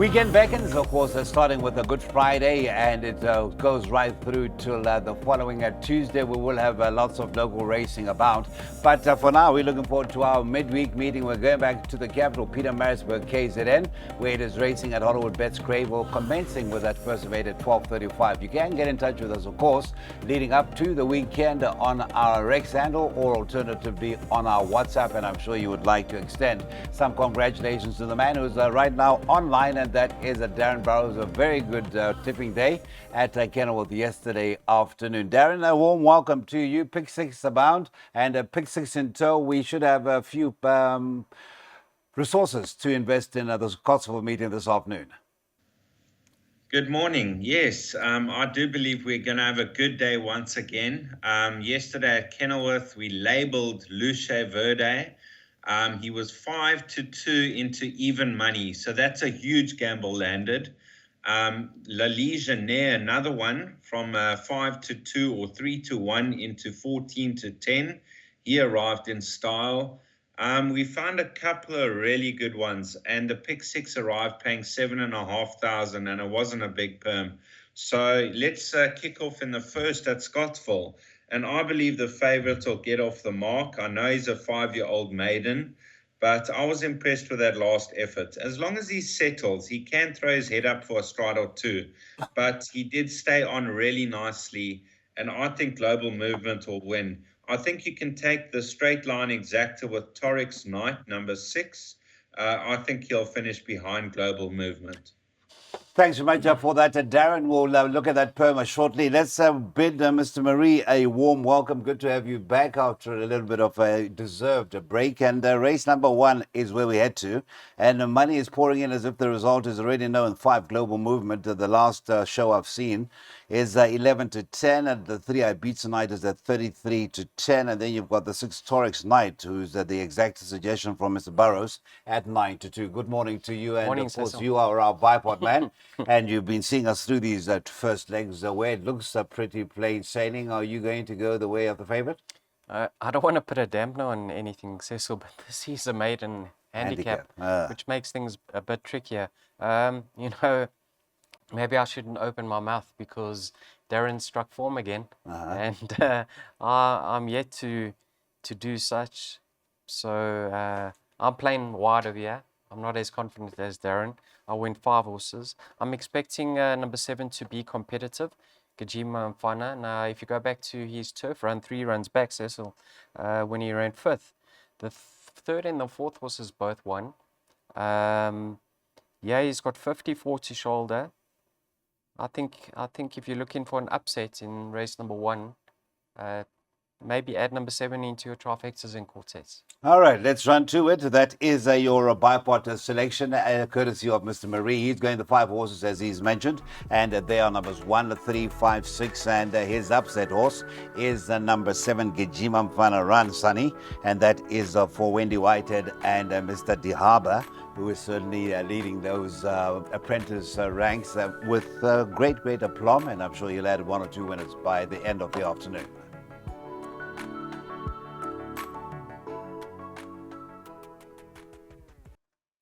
Weekend beckons, of course, starting with a Good Friday, and it goes right through till the following Tuesday. We will have lots of local racing about. But for now, we're looking forward to our midweek meeting. We're going back to the capital, Pietermaritzburg, KZN, where it is racing at Hollywood Bets Cravel, commencing with that first event at 12:35. You can get in touch with us, of course, leading up to the weekend on our Rex handle or alternatively on our WhatsApp. And I'm sure you would like to extend some congratulations to the man who's right now online, and that is Darren Burrows. A very good tipping day at Kenilworth yesterday afternoon. Darren, a warm welcome to you. Pick six abound, and pick six in tow. We should have a few resources to invest in the Cotswold meeting this afternoon. Good morning. Yes, I do believe we're going to have a good day once again. Yesterday at Kenilworth, we labeled Luce Verde. He was 5-2 into even money, so that's a huge gamble landed. La Legionnaire, another one from 5-2 or 3-1 into 14-10. He arrived in style. We found a couple of really good ones, and the pick six arrived paying 7,500, and it wasn't a big perm. So let's kick off in the first at Scottsville. And I believe the favourite will get off the mark. I know he's a 5-year-old maiden, but I was impressed with that last effort. As long as he settles, he can throw his head up for a stride or two. But he did stay on really nicely, and I think Global Movement will win. I think you can take the straight line exacta with Torix Knight, number 6. I think he'll finish behind Global Movement. Thanks very much for that, Darren. We'll look at that perma shortly. Let's bid Mr. Marie a warm welcome. Good to have you back after a little bit of a deserved break. And race number 1 is where we head to. And the money is pouring in as if the result is already known. 5 Global Movement. The last show I've seen is 11-10. And the 3 I Beat Tonight is at 33-10. And then you've got the 6 Torix Knight, who's the exact suggestion from Mr. Burrows at 9-2. Good morning to you. And morning, of course, Cecil. you are our bipod man. And you've been seeing us through these first legs where it looks pretty plain sailing. Are you going to go the way of the favourite? I don't want to put a dampener on anything, Cecil, but this is a maiden handicap. Which makes things a bit trickier. Maybe I shouldn't open my mouth because Darren struck form again, and I'm yet to do such. So I'm playing wide over here. I'm not as confident as Darren. I went 5 horses. I'm expecting number 7 to be competitive, Gajima Mfana. Now, if you go back to his turf run, 3 runs back, Cecil, when he ran 5th, the 3rd and the 4th horses both won. He's got 54 to shoulder. I think if you're looking for an upset in race number 1, maybe add number 7 into your trifectas and quartets. All right, let's run to it. That is your bipod selection, courtesy of Mr. Marie. He's going the 5 horses, as he's mentioned, and they are numbers 1, 3, 5, 6, and his upset horse is number 7, Gijima Mfana Run, Sunny, and that is for Wendy Whitehead and Mr. Dihaba, who is certainly leading those apprentice ranks with great aplomb, and I'm sure he'll add 1 or 2 winners by the end of the afternoon.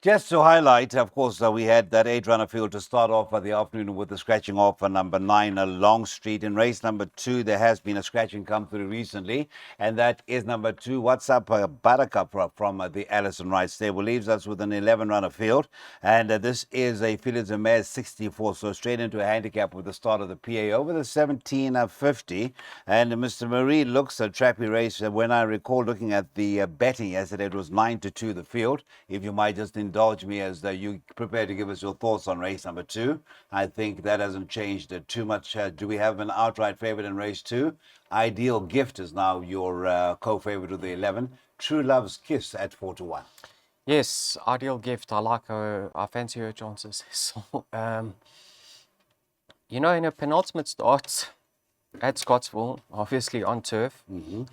Just to highlight, of course, we had that 8-runner field to start off the afternoon with the scratching off for number 9, Long Street. In race number 2, there has been a scratching come through recently, and that is number 2, What's Up, Buttercup from the Allison Wright stable. Leaves us with an 11-runner field, and this is a Felix Mares 64, so straight into a handicap with the start of the PA over the 1750. And Mr. Marie looks a trappy race. When I recall looking at the betting yesterday, it was 9-2 the field. If you might just indulge me as you prepare to give us your thoughts on race number 2. I think that hasn't changed too much. Do we have an outright favorite in race 2? Ideal Gift is now your co-favorite with the 11. True Love's Kiss at 4-1. Yes, Ideal Gift. I like her. I fancy her chances. So, in a penultimate start at Scottsville, obviously on turf,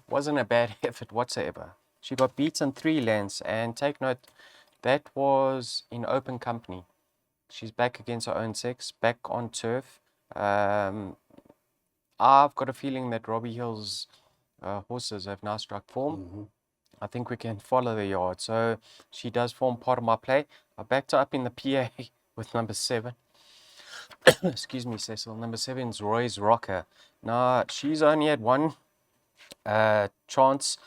wasn't a bad effort whatsoever. She got beaten 3 lengths, and take note, that was in open company. She's back against her own sex, back on turf. I've got a feeling that Robbie Hill's horses have now struck form. I think we can follow the yard. So she does form part of my play. I backed her up in the PA with number 7. Excuse me, Cecil. Number 7 is Roy's Rocker. Now, she's only had one chance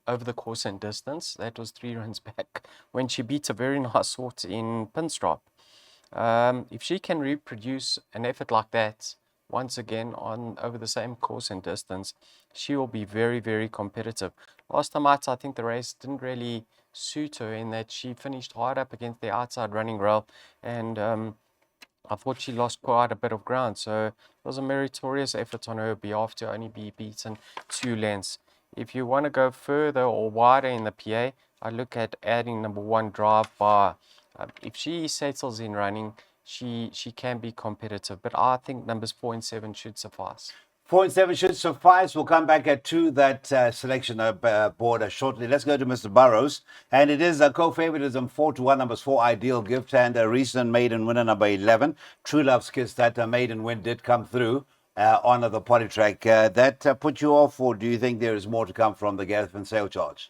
over the course and distance. That was 3 runs back when she beat a very nice horse in Pinstrop. If she can reproduce an effort like that once again on over the same course and distance, she will be very, very competitive. Last time out, I think the race didn't really suit her in that she finished hard up against the outside running rail, and I thought she lost quite a bit of ground. So it was a meritorious effort on her behalf to only be beaten 2 lengths. If you want to go further or wider in the PA, I look at adding number 1 Drive Bar. If she settles in running, she can be competitive, but I think numbers 4 and 7 should suffice. 4 and 7 should suffice. We'll come back to that selection board shortly. Let's go to Mr. Burrows. And it is a co-favoritism 4-1, numbers 4, Ideal Gift, and a recent maiden winner, number 11, True Love's Kiss. That maiden win did come through on the potty track. That put you off, or do you think there is more to come from the Gareth Van Sale charge?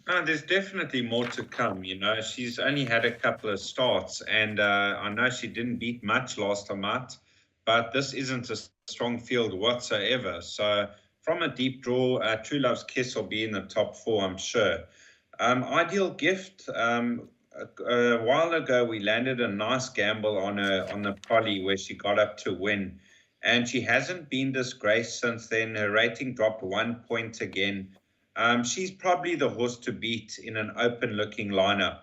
No, there's definitely more to come. You know, she's only had a couple of starts, and I know she didn't beat much last time out, but this isn't a strong field whatsoever. So from a deep draw, True Love's Kiss will be in the top 4, I'm sure. Ideal Gift, a while ago, we landed a nice gamble on the Polly where she got up to win, and she hasn't been disgraced since then. Her rating dropped 1 point again. She's probably the horse to beat in an open-looking lineup.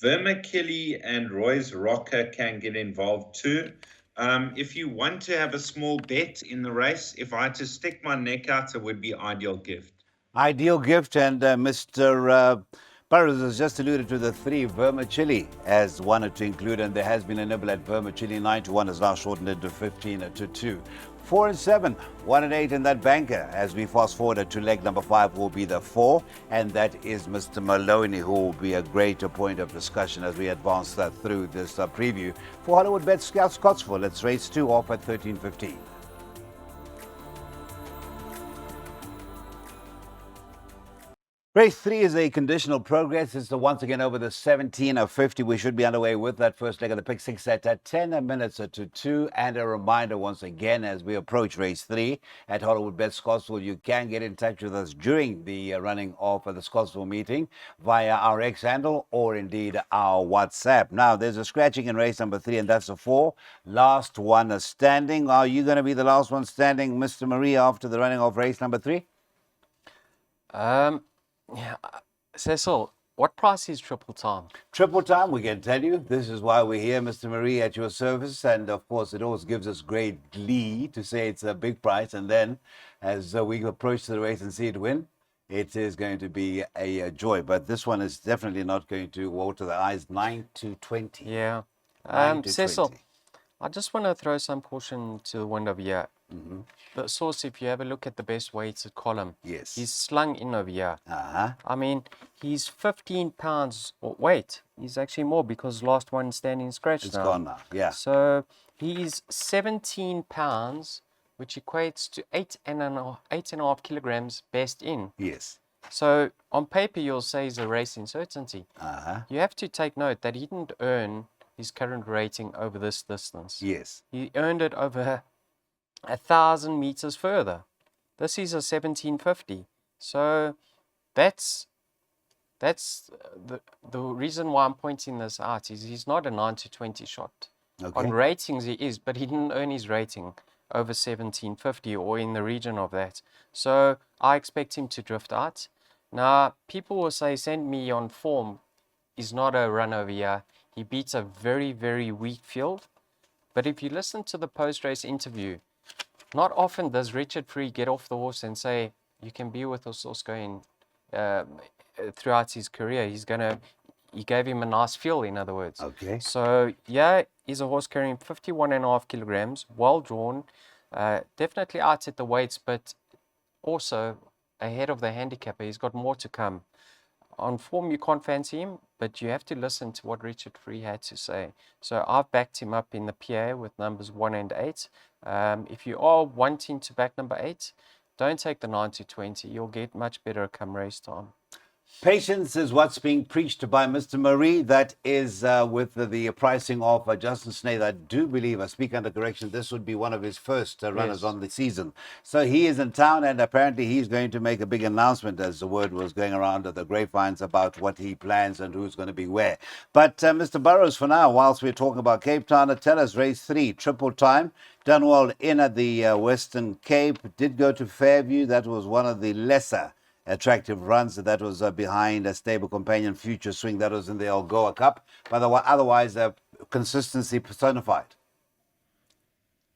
Vermicelli and Roy's Rocker can get involved too. If you want to have a small bet in the race, if I had to stick my neck out, it would be Ideal Gift. Ideal Gift, and Mr. Burrows has just alluded to the 3 Vermicelli as one to include, and there has been a nibble at Vermicelli. 9-1 has now shortened it to 15-2. 4 and 7, 1 and 8 in that banker. As we fast forward to leg number 5 will be the 4, and that is Mr. Maloney, who will be a greater point of discussion as we advance through this preview. For Hollywood Bet Scottsville, let's race 2 off at 13:15. Race 3 is a conditional progress. It's once again over the 17 of 50. We should be underway with that first leg of the pick 6 at 10 minutes to 2. And a reminder once again, as we approach race 3 at Hollywood Bet Scottsville, you can get in touch with us during the running of the Scottsville meeting via our X handle or indeed our WhatsApp. Now, there's a scratching in race number 3, and that's a 4. Last one standing. Are you going to be the last one standing, Mr. Marie, after the running of race number 3? Yeah, Cecil, what price is Triple Time? Triple Time, we can tell you. This is why we're here, Mr. Marie, at your service. And of course, it always gives us great glee to say it's a big price. And then as we approach the race and see it win, it is going to be a joy. But this one is definitely not going to water the eyes. 9-20. Yeah. 9-20. Cecil, I just want to throw some caution to the wind over here. Mm-hmm. The source, if you have a look at the best weighted column, Yes. he's slung in over here. Uh-huh. I mean, he's 15 pounds weight. He's actually more because last one standing scratch It's now. gone now, yeah. So he's 17 pounds, which equates to 8.5 kilograms best in. Yes. So on paper, you'll say he's a race uncertainty. Uh-huh. You have to take note that he didn't earn his current rating over this distance. Yes. He earned it over 1,000 meters further. This is a 1750. So that's the reason why I'm pointing this out is he's not a 9-20 shot. Okay. On ratings he is, but he didn't earn his rating over 1750 or in the region of that. So I expect him to drift out. Now, people will say, send me on form. Is not a run over here. He beats a very, very weak field. But if you listen to the post-race interview, not often does Richard Free get off the horse and say, you can be with us horse going throughout his career. He gave him a nice feel, in other words. Okay. So, yeah, he's a horse carrying 51.5 kilograms, well drawn, definitely out at the weights, but also ahead of the handicapper. He's got more to come. On form, you can't fancy him, but you have to listen to what Richard Free had to say. So I've backed him up in the PA with numbers 1 and 8. If you are wanting to back number 8, don't take the 9-20. You'll get much better come race time. Patience is what's being preached by Mr. Marie. That is with the pricing of Justin Snaith. I do believe, I speak under correction, this would be one of his first runners Yes. on the season. So he is in town, and apparently he's going to make a big announcement, as the word was going around the grapevines, about what he plans and who's going to be where. But Mr. Burrows, for now, whilst we're talking about Cape Town, tell us, race 3, triple time. Done well in at the Western Cape. Did go to Fairview. That was one of the lesser attractive runs. That was behind a stable companion, Future Swing. That was in the Algoa Cup. But otherwise, consistency personified.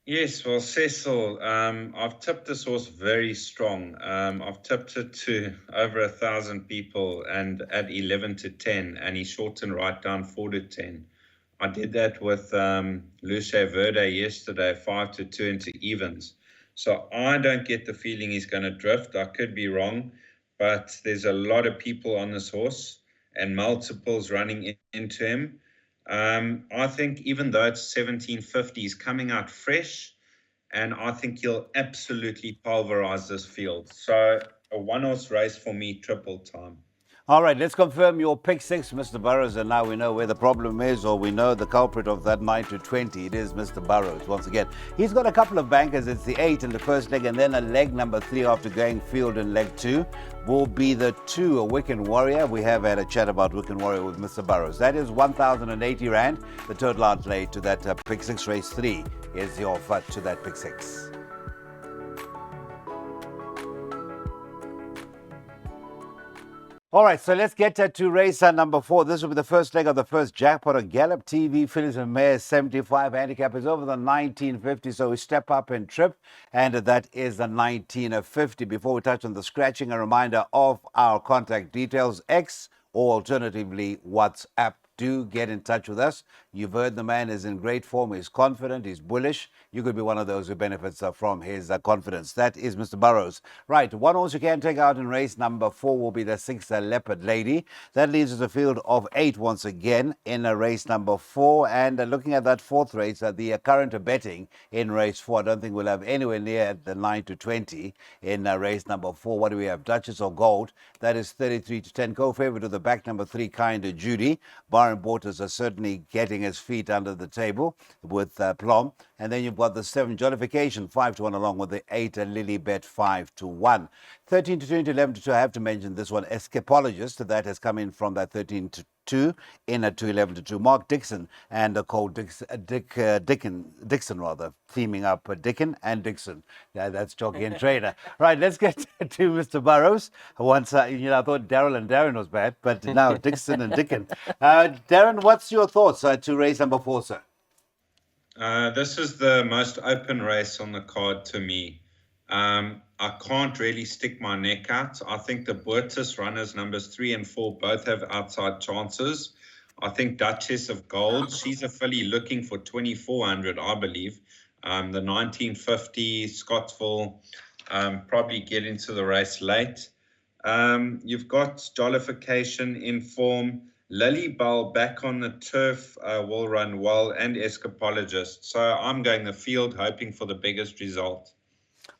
Yes, well, Cecil, I've tipped this horse very strong. I've tipped it to over 1,000 people and at 11 to 10, and he shortened right down 4 to 10. I did that with Luce Verde yesterday, 5 to 2 into evens. So I don't get the feeling he's going to drift. I could be wrong, but there's a lot of people on this horse and multiples running into him. I think even though it's 1750, he's coming out fresh, and I think he'll absolutely pulverize this field. So a one-horse race for me, triple time. All right, let's confirm your pick 6, Mr. Burrows, and now we know where the problem is, or we know the culprit of that 9 to 20. It is Mr. Burrows once again. He's got a couple of bankers. It's the 8 in the first leg, and then a leg number 3 after going field in leg 2 will be the 2, a Wicked Warrior. We have had a chat about Wicked Warrior with Mr. Burrows. That is 1,080 Rand. The total outlay to that pick 6 race 3 is the offer to that pick 6. All right, so let's get to race number 4. This will be the first leg of the first jackpot on Gallup TV. Phillies and Mayor 75. Handicap is over the 1950, so we step up and trip, and that is the 1950. Before we touch on the scratching, a reminder of our contact details, X or alternatively WhatsApp. Do get in touch with us. You've heard the man is in great form. He's confident. He's bullish. You could be one of those who benefits from his confidence. That is Mr. Burrows. Right. One horse you can take out in race number 4 will be the 6 Leopard Lady. That leaves us a field of 8 once again in race number 4. And looking at that 4th race, the current betting in race 4, I don't think we'll have anywhere near the 9 to 20 in race number 4. What do we have? Duchess or Gold? That is 33 to 10. Co-favorite of the back number 3, Kind Judy. Barron Borters are certainly getting his feet under the table with Plum. And then you've got the 7 Jollification 5 to 1 along with the 8 Lilybet 5 to 1. 13 to 20, 11 to 2. I have to mention this one, Escapologist. That has come in from that 13 to 2 in at 211 to 2. Mark Dixon and Cole Dixon, theming up Dickon and Dixon. Yeah, that's jockey and trainer. Right, let's get to Mr. Burrows. Once, I thought Daryl and Darren was bad, but now Dixon and Dickon. Darren, what's your thoughts to race number 4, sir? This is the most open race on the card to me. I can't really stick my neck out. I think the Boertis runners, numbers 3 and 4, both have outside chances. I think Duchess of Gold, she's a filly looking for 2,400, I believe. The 1950 Scottsville probably get into the race late. You've got Jollification in form. Lilybell back on the turf will run well, and Escapologist. So I'm going the field, hoping for the biggest result.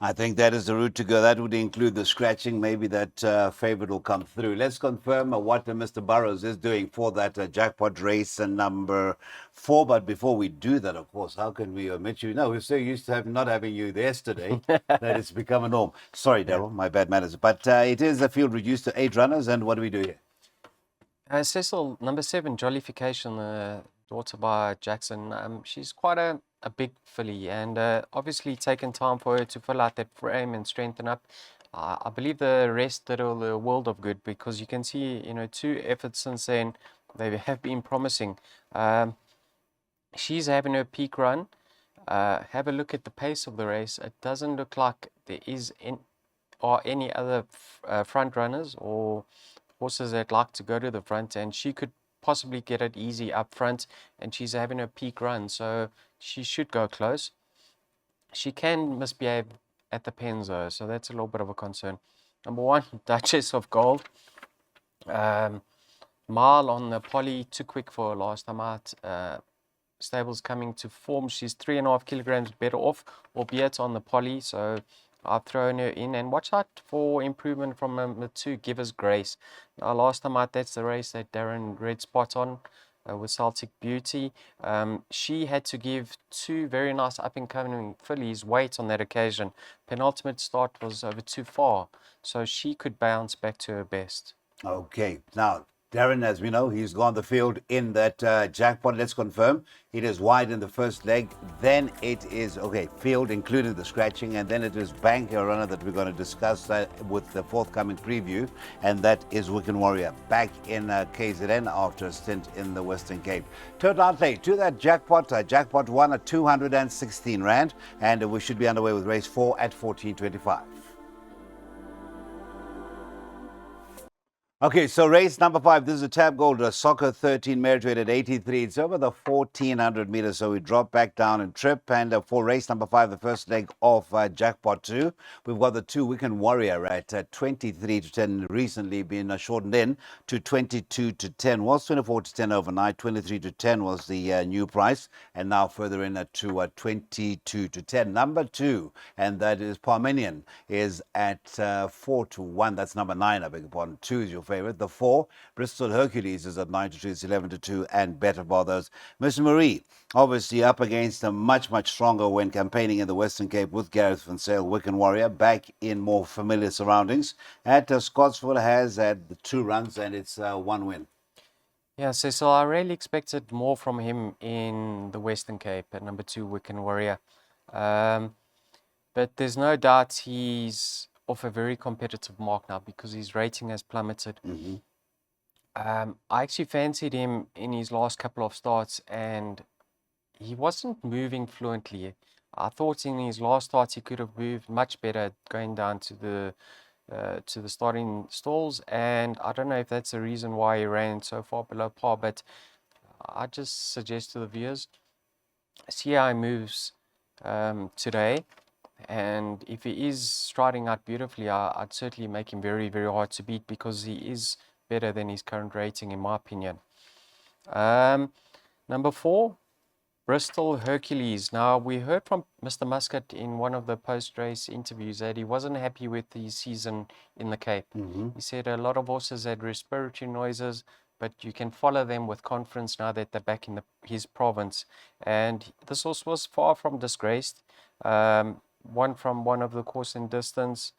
I think that is the route to go. That would include the scratching. Maybe that favorite will come through. Let's confirm what Mr. Burrows is doing for that jackpot race number 4. But before we do that, of course, how can we omit you? No, we're so used to not having you yesterday that it's become a norm. Sorry, Daryl, my bad manners. But it is a field reduced to 8 runners. And what do we do here? Cecil, number 7, Jollification, daughter by Jackson. She's quite a big filly, and obviously taken time for her to fill out that frame and strengthen up. I believe the rest did a world of good, because you can see, 2 efforts since then, they have been promising. She's having her peak run. Have a look at the pace of the race. It doesn't look like there is any other front runners or horses that like to go to the front, and she could possibly get it easy up front, and she's having a peak run, so she should go close. She can misbehave at the pens though, so that's a little bit of a concern. Number 1, Duchess of Gold. Mile on the poly, too quick for her last time out. Stable's coming to form. She's 3.5 kilograms better off, albeit on the poly, so I've thrown her in, and watch out for improvement from number 2, Give Us Grace. Last time out, that's the race that Darren read spot on with Celtic Beauty. She had to give 2 very nice up-and-coming fillies weight on that occasion. Penultimate start was over too far, so she could bounce back to her best. Okay, now Darren, as we know, he's gone the field in that jackpot. Let's confirm it is wide in the first leg. Then it is field, including the scratching, and then it is bank your runner that we're going to discuss with the forthcoming preview, and that is Wicked Warrior back in KZN after a stint in the Western Cape. Total outlay to that jackpot. Jackpot won at 216 rand, and we should be underway with race 4 at 14.25. Okay, so race number 5. This is a Tab Gold Soccer 13 merit weight at 83. It's over the 1400 meters, so we drop back down and trip. And for race number 5, the first leg of Jackpot 2, we've got the 2 Wicked Warrior at 23 to 10, recently been shortened in to 22 to 10. Was 24 to 10 overnight. 23 to 10 was the new price, and now further in to 22 to 10. Number 2, and that is Parmenion, is at 4 to 1. That's number 9, I beg your pardon. 2 is your favorite. The 4, Bristol Hercules, is at 9 to 2, it's 11 to 2, and better for those. Miss Marie, obviously up against a much stronger when campaigning in the Western Cape with Gareth Van Sale. Wicked Warrior back in more familiar surroundings. At Scottsville has had the 2 runs and it's 1 win. Yeah, so I really expected more from him in the Western Cape at number 2, Wicked Warrior. But there's no doubt he's off a very competitive mark now because his rating has plummeted. I actually fancied him in his last couple of starts, and he wasn't moving fluently. I thought in his last starts he could have moved much better going down to the starting stalls, and I don't know if that's the reason why he ran so far below par, but I just suggest to the viewers, see how he moves today. And if he is striding out beautifully, I'd certainly make him very hard to beat because he is better than his current rating, in my opinion. Number 4, Bristol Hercules. Now, we heard from Mr. Muscat in one of the post-race interviews that he wasn't happy with his season in the Cape. He said a lot of horses had respiratory noises, but you can follow them with confidence now that they're back in his province. And this horse was far from disgraced. Won from one of the course and distance,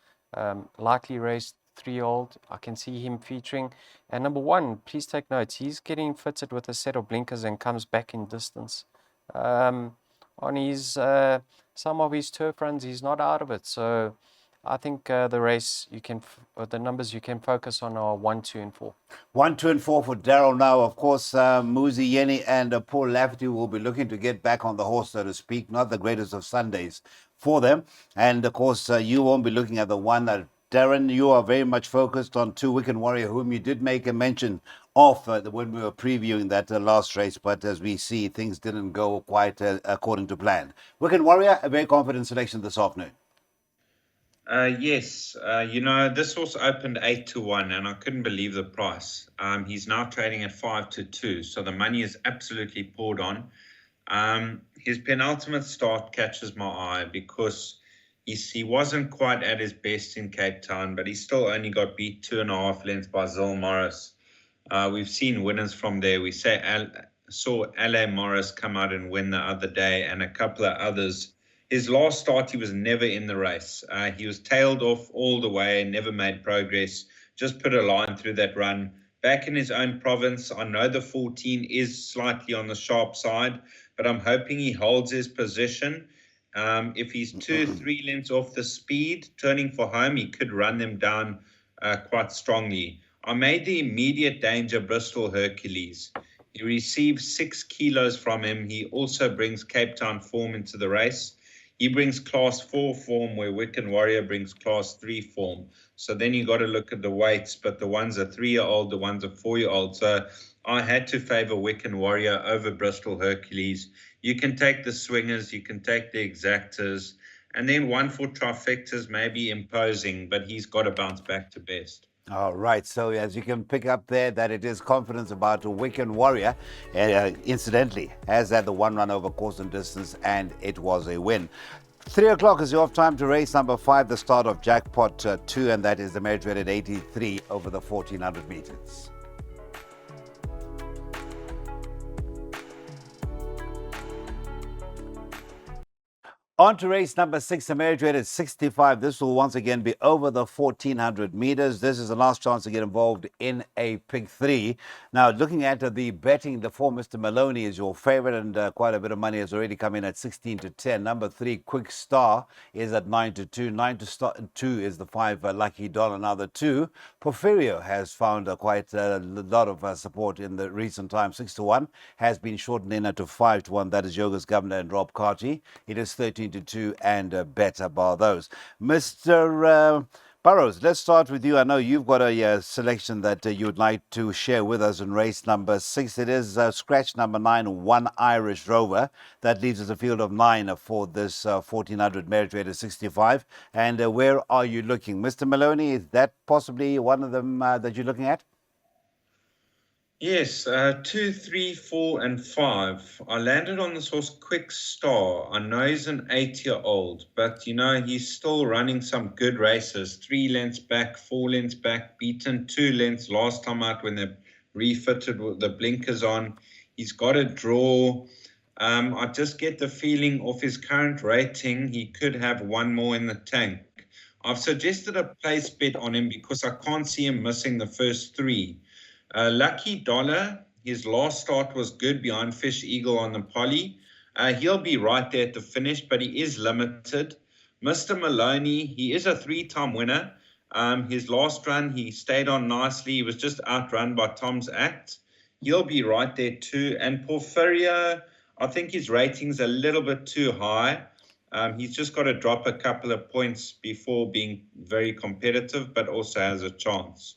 lightly raced 3-year-old. I can see him featuring. And number 1, please take note, he's getting fitted with a set of blinkers and comes back in distance. On his some of his turf runs, he's not out of it. So I think the race the numbers you can focus on are 1, 2, and 4. 1, 2, and 4 for Daryl now. Of course, Muzi Yeni and Paul Lafferty will be looking to get back on the horse, so to speak. Not the greatest of Sundays for them. And of course, you won't be looking at the one that Darren, you are very much focused on 2 Wicked Warrior, whom you did make a mention of when we were previewing that last race. But as we see, things didn't go quite according to plan. Wicked Warrior, a very confident selection this afternoon. Yes, this horse opened 8 to 1, and I couldn't believe the price. He's now trading at 5 to 2, so the money is absolutely poured on. His penultimate start catches my eye because he wasn't quite at his best in Cape Town, but he still only got beat 2.5 lengths by Zil Morris. We've seen winners from there. We saw L.A. Morris come out and win the other day, and a couple of others. His last start, he was never in the race. He was tailed off all the way and never made progress. Just put a line through that run. Back in his own province, I know the 14 is slightly on the sharp side, but I'm hoping he holds his position. If he's 2-3 lengths off the speed, turning for home, he could run them down quite strongly. I made the immediate danger Bristol Hercules. He receives 6 kilos from him. He also brings Cape Town form into the race. He brings class 4 form where Wicked Warrior brings class 3 form. So then you got to look at the weights, but the ones are 3-year-old, the ones are 4-year-old. So I had to favor Wicked Warrior over Bristol Hercules. You can take the swingers, you can take the exactors, and then 1 for trifectas may be imposing, but he's got to bounce back to best. All right, so as you can pick up there that it is confidence about a Wicked Warrior. Incidentally, has had the 1 run over course and distance, and it was a win. 3 o'clock is your off time to race number 5, the start of Jackpot 2, and that is the merit rated 83 over the 1400 meters. On to race number 6, the merit rated 65. This will once again be over the 1400 meters. This is the last chance to get involved in a pick 3. Now, looking at the betting, the 4, Mr. Maloney, is your favorite, and quite a bit of money has already come in at 16 to 10. Number 3, Quick Star, is at 9 to 2. 9 to 2 is the 5, Lucky Dollar. Now, the 2, Porfirio, has found quite a lot of support in the recent time. 6 to 1 has been shortened in to 5 to 1. That is Yoga's Governor and Rob Carty. It is 13 to 2 and better bar those. Mr. Burrows, let's start with you. I know you've got a selection that you would like to share with us in race number 6. It is scratch number 9, One Irish Rover. That leaves us a field of 9 for this 1400 merit rated 65. And where are you looking? Mr. Maloney, is that possibly one of them that you're looking at? Yes, 2, 3, 4, and 5. I landed on this horse, Quick Star. I know he's an 8-year-old, but he's still running some good races. 3 lengths back, 4 lengths back, beaten 2 lengths last time out when they refitted with the blinkers on. He's got a draw. I just get the feeling off his current rating, he could have one more in the tank. I've suggested a place bet on him because I can't see him missing the first 3. Lucky Dollar, his last start was good behind Fish Eagle on the poly. He'll be right there at the finish, but he is limited. Mr. Maloney, he is a 3-time winner. His last run, he stayed on nicely. He was just outrun by Tom's Act. He'll be right there too. And Porfirio, I think his rating's a little bit too high. He's just got to drop a couple of points before being very competitive, but also has a chance.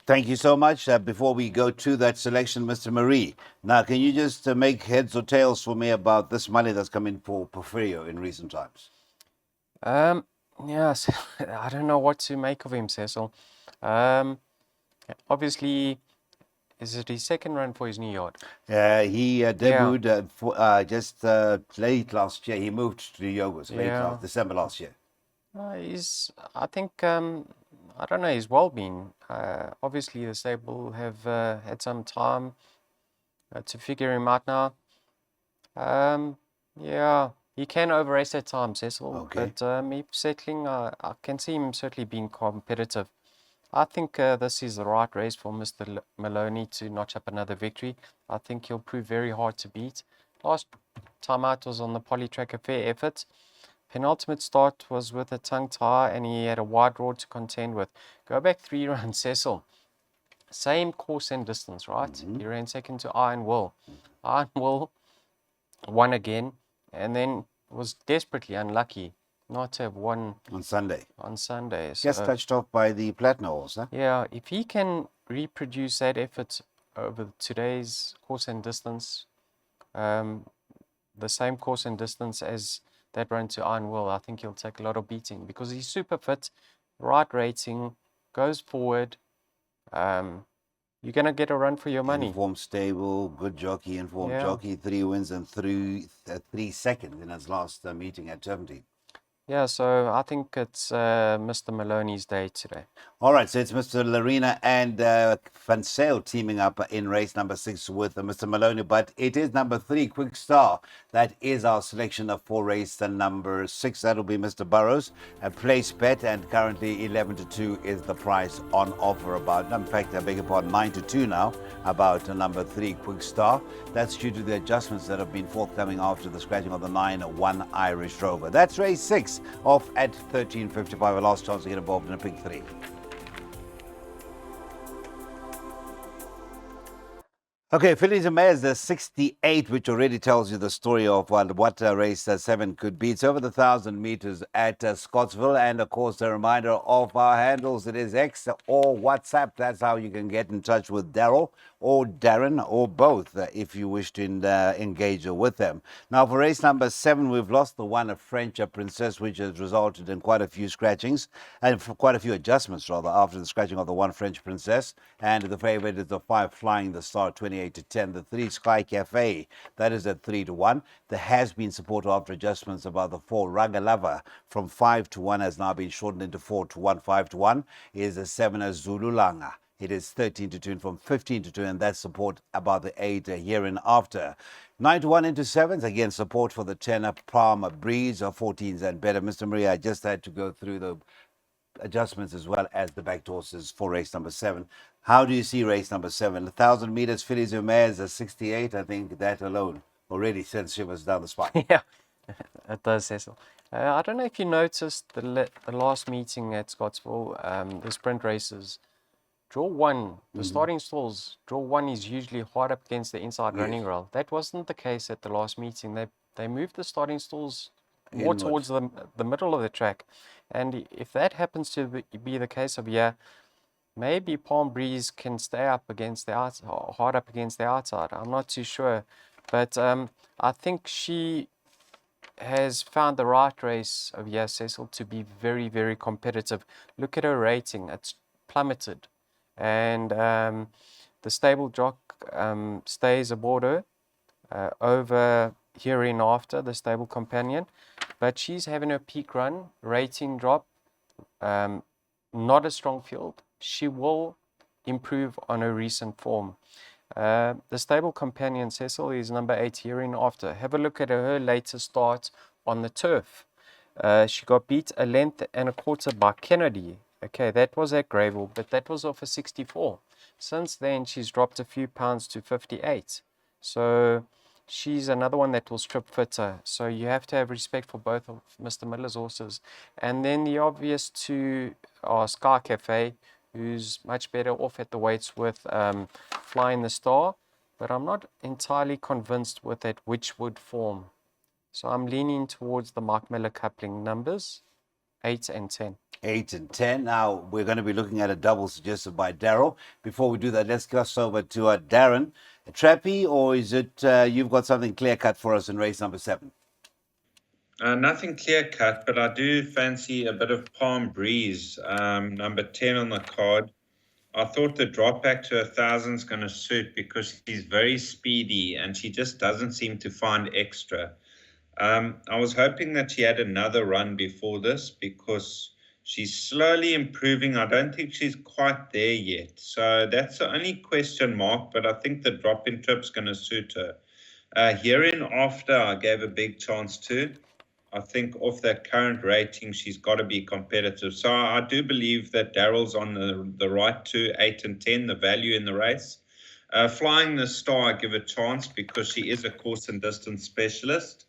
Thank you so much. Before we go to that selection, Mr. Marie, now can you just make heads or tails for me about this money that's come in for Porfirio in recent times? Yes, I don't know what to make of him, Cecil. Obviously, is it his second run for his new yard? He debuted just late last year. He moved to Yogos late December last year. I think, I don't know, he's well been. Obviously, the stable have had some time to figure him out now. He can over-race at times, Cecil. Okay. But me settling, I can see him certainly being competitive. I think this is the right race for Mr. Maloney to notch up another victory. I think he'll prove very hard to beat. Last time out was on the poly track, a fair effort. Penultimate start was with a tongue tie, and he had a wide road to contend with. Go back 3 rounds, Cecil. Same course and distance, right? He ran second to Iron Will. Iron Will won again, and then was desperately unlucky not to have won on Sunday. So, just touched off by the Platinum horse, huh? Yeah, if he can reproduce that effort over today's course and distance, the same course and distance as that run to Iron Will, I think he'll take a lot of beating because he's super fit, right rating, goes forward. You're going to get a run for your money. Informed stable, good jockey, informed jockey, 3 wins and 3 seconds in his last meeting at 70. Yeah, so I think it's Mr. Maloney's day today. All right, so it's Mr. Larina and Van Sale teaming up in race number 6 with Mr. Maloney, but it is number 3, Quick Star. That is our selection for race number 6. That'll be Mr. Burrows, a place bet, and currently 11 to 2 is the price on offer. In fact, I beg your pardon, 9 to 2 now, about number 3, Quick Star. That's due to the adjustments that have been forthcoming after the scratching of the 9, One Irish Rover. That's race 6 off at 13.55, a last chance to get involved in a pick 3. Okay, Fillies and Mares, the 68, which already tells you the story of what race 7 could be. It's over the 1,000 meters at Scottsville. And, of course, a reminder of our handles. It is X or WhatsApp. That's how you can get in touch with Daryl or Darren or both if you wish to engage with them. Now, for race number 7, we've lost the one, a French Princess, which has resulted in quite a few scratchings and quite a few adjustments, rather, after the scratching of the one French Princess. And the favorite is the 5, Flying the Star, 28 28 to 10. The 3 Sky Cafe, that is at 3 to 1. There has been support after adjustments about the 4 Ragalava from 5 to 1 has now been shortened into 4 to 1. 5 to 1 is the 7 Zululanga. It is 13 to 2 and from 15 to 2, and that's support about the 8 here and after. 9 to 1 into 7s, again, support for the 10 Palm Breeze of 14s and better. Mr. Maria, I just had to go through the adjustments as well as the back horses for race number 7. How do you see race number 7? 1,000 meters, fillies and mares, a 68. I think that alone already sends shivers down the spine. Yeah, it does, Cecil. I don't know if you noticed the last meeting at Scottsville, the sprint races. Draw 1, the starting stalls, draw 1 is usually hard up against the inside running rail. That wasn't the case at the last meeting. They moved the starting stalls more towards the middle of the track. And if that happens to be the case of maybe Palm Breeze can stay up against the outside, hard up against the outside. I'm not too sure. But I think she has found the right race of Cecil to be very, very competitive. Look at her rating. It's plummeted. And the stable jock stays aboard her over hereinafter, the stable companion. But she's having her peak run, rating drop, not a strong field. She will improve on her recent form. The stable companion, Cecil, is number 8 hereinafter. Have a look at her latest start on the turf. She got beat a length and a quarter by Kennedy. Okay, that was at Greyville, but that was off a 64. Since then, she's dropped a few pounds to 58. So she's another one that will strip fitter. So you have to have respect for both of Mr. Miller's horses. And then the obvious two are Sky Cafe, who's much better off at the weights with Flying the Star. But I'm not entirely convinced with that Witchwood form. So I'm leaning towards the Mark Miller coupling numbers, 8 and 10. 8 and 10. Now we're going to be looking at a double suggested by Daryl. Before we do that, let's go over to Darren. A trappy, or is it you've got something clear cut for us in race number 7? Nothing clear cut, but I do fancy a bit of Palm Breeze, number 10 on the card. I thought the drop back to 1,000 is going to suit because she's very speedy and she just doesn't seem to find extra. I was hoping that she had another run before this because she's slowly improving. I don't think she's quite there yet. So that's the only question mark, but I think the drop-in trip's going to suit her. Hereinafter, I gave a big chance to. I think off that current rating, she's got to be competitive. So I do believe that Daryl's on the right to 8 and 10, the value in the race. Flying the Star, I give a chance because she is a course and distance specialist.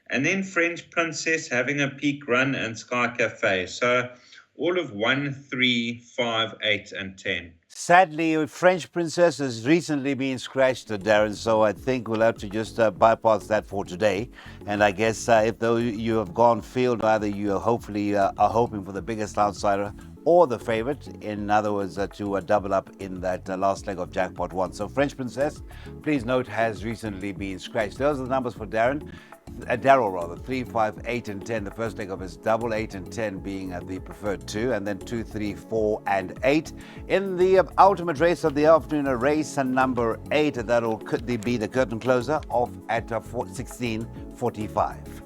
And then French Princess having a peak run and Sky Cafe. So all of 1, 3, 5, 8, and 10. Sadly, French Princess has recently been scratched, Darren, so I think we'll have to just bypass that for today. And I guess if though you have gone field, either you hopefully are hoping for the biggest outsider or the favorite, in other words, to double up in that last leg of Jackpot 1. So French Princess, please note, has recently been scratched. Those are the numbers for Darren. Daryl rather, 3, 5, 8 and 10. The first leg of his double, 8 and 10 being the preferred 2, and then 2, 3, 4 and 8. In the ultimate race of the afternoon, a race number 8, that'll be the curtain closer off at 16:45.